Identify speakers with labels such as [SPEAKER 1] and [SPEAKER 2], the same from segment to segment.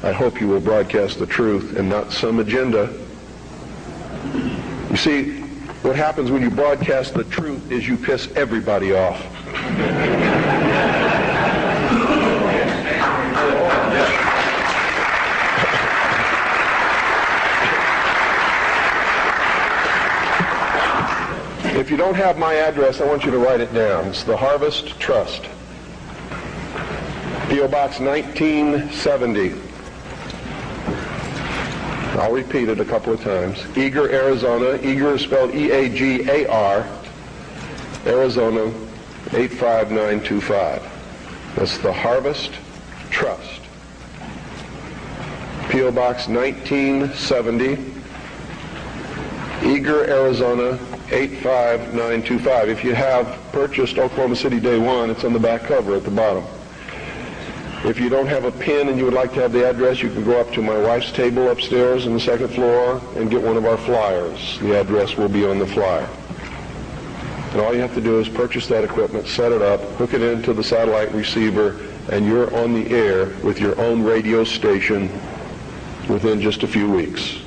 [SPEAKER 1] I hope you will broadcast the truth and not some agenda. You see, what happens when you broadcast the truth is you piss everybody off. If you don't have my address, I want you to write it down. It's the Harvest Trust. P.O. Box 1970. I'll repeat it a couple of times. Eagar, Arizona. Eagar is spelled E-A-G-A-R. Arizona 85925. That's the Harvest Trust. P.O. Box 1970. Eagar, Arizona 85925. If you have purchased Oklahoma City Day 1, it's on the back cover at the bottom. If you don't have a pen and you would like to have the address, you can go up to my wife's table upstairs on the second floor and get one of our flyers. The address will be on the flyer. And all you have to do is purchase that equipment, set it up, hook it into the satellite receiver, and you're on the air with your own radio station within just a few weeks.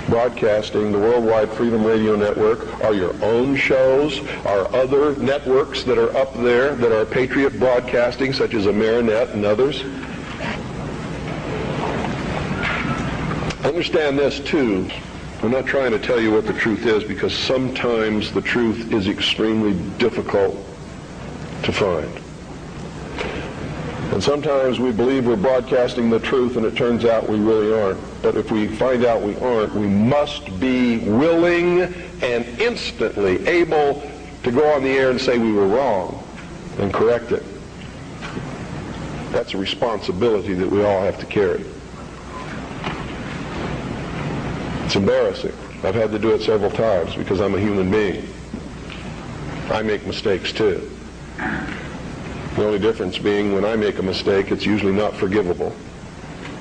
[SPEAKER 1] Broadcasting the Worldwide Freedom Radio Network are your own shows, are other networks that are up there that are Patriot Broadcasting, such as Amerinet and others. Understand this too. I'm not trying to tell you what the truth is, because sometimes the truth is extremely difficult to find. And sometimes we believe we're broadcasting the truth and it turns out we really aren't. But if we find out we aren't, we must be willing and instantly able to go on the air and say we were wrong and correct it. That's a responsibility that we all have to carry. It's embarrassing. I've had to do it several times because I'm a human being. I make mistakes too. The only difference being when I make a mistake, it's usually not forgivable.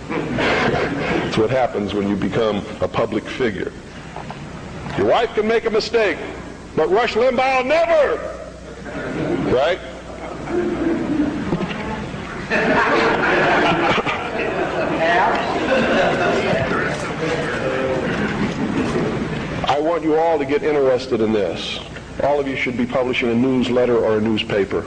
[SPEAKER 1] It's what happens when you become a public figure. Your wife can make a mistake, but Rush Limbaugh never! Right? I want you all to get interested in this. All of you should be publishing a newsletter or a newspaper.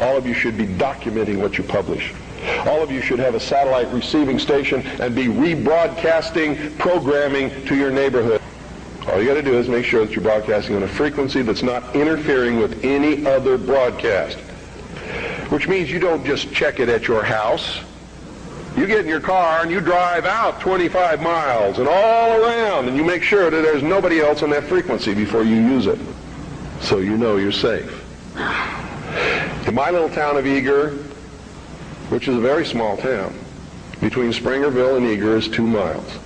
[SPEAKER 1] All of you should be documenting what you publish. All of you should have a satellite receiving station and be rebroadcasting programming to your neighborhood. All you got to do is make sure that you're broadcasting on a frequency that's not interfering with any other broadcast. Which means you don't just check it at your house. You get in your car and you drive out 25 miles and all around, and you make sure that there's nobody else on that frequency before you use it, so you know you're safe. In my little town of Eagar, which is a very small town, between Springerville and Eagar is 2 miles.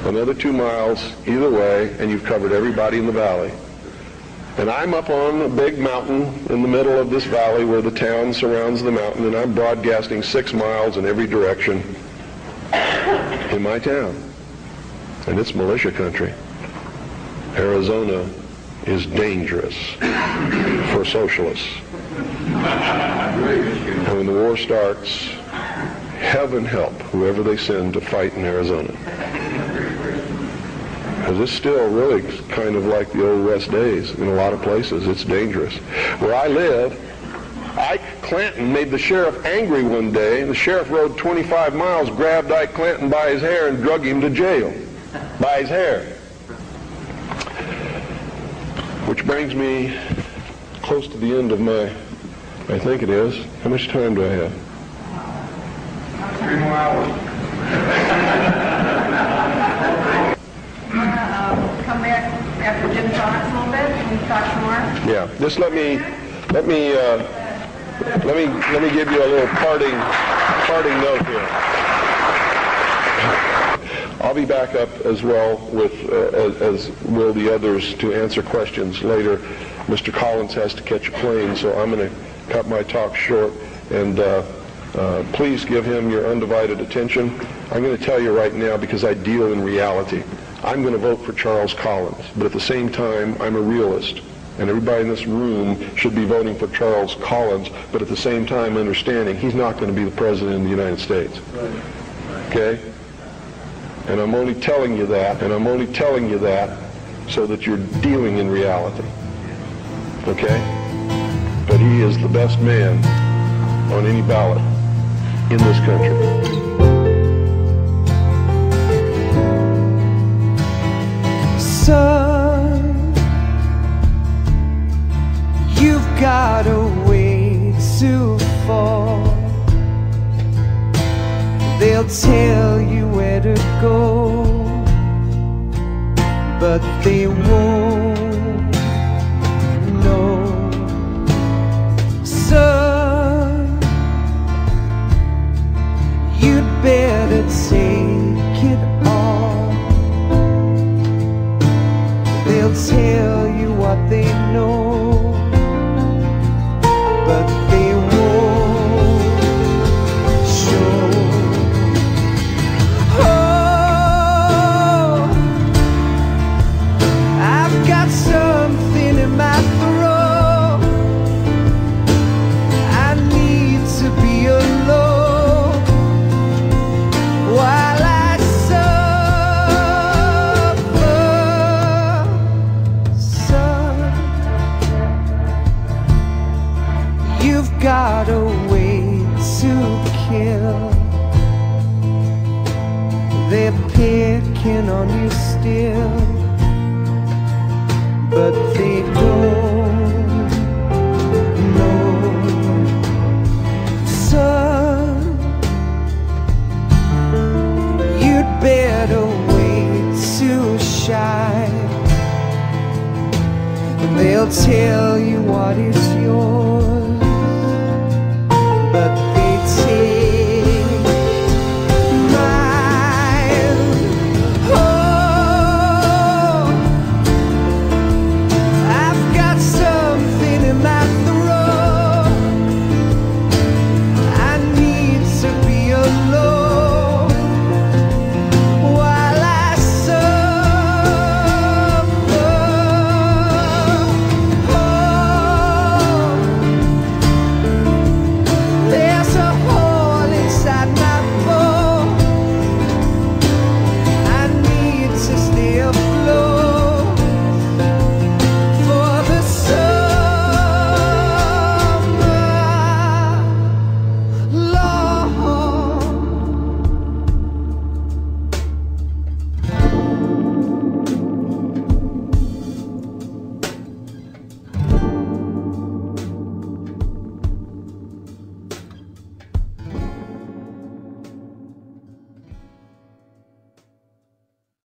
[SPEAKER 1] Another 2 miles either way, and you've covered everybody in the valley. And I'm up on a big mountain in the middle of this valley where the town surrounds the mountain, and I'm broadcasting 6 miles in every direction in my town. And it's militia country. Arizona is dangerous for socialists. And when the war starts, heaven help whoever they send to fight in Arizona. Because it's still really kind of like the old West days. In a lot of places, it's dangerous. Where I live, Ike Clanton made the sheriff angry one day, and the sheriff rode 25 miles, grabbed Ike Clanton by his hair, and drug him to jail. By his hair. Which brings me close to the end of my, I think it is. How much time do I have?
[SPEAKER 2] 3 more hours. Come back after Jim talks a little bit and talk some more.
[SPEAKER 1] Yeah. Just let me give you a little parting note here. I'll be back up as well with as will the others to answer questions later. Mr. Collins has to catch a plane, so I'm going to cut my talk short, and please give him your undivided attention. I'm going to tell you right now, because I deal in reality. I'm going to vote for Charles Collins, but at the same time, I'm a realist. And everybody in this room should be voting for Charles Collins, but at the same time understanding he's not going to be the president of the United States. Okay? And I'm only telling you that, so that you're dealing in reality. Okay? But he is the best man on any ballot in this country.
[SPEAKER 3] Son, you've got a way to fall. They'll tell you where to go, but they won't know. Son, you'd better take it off. They'll tell you what they know, but they won't show. Oh, I've got something in my throat. I need to be alone while I suffer. Son, you've got a way to kill. They're picking on you still, but they don't know. Son, you'd better wait to shine. They'll tell you what is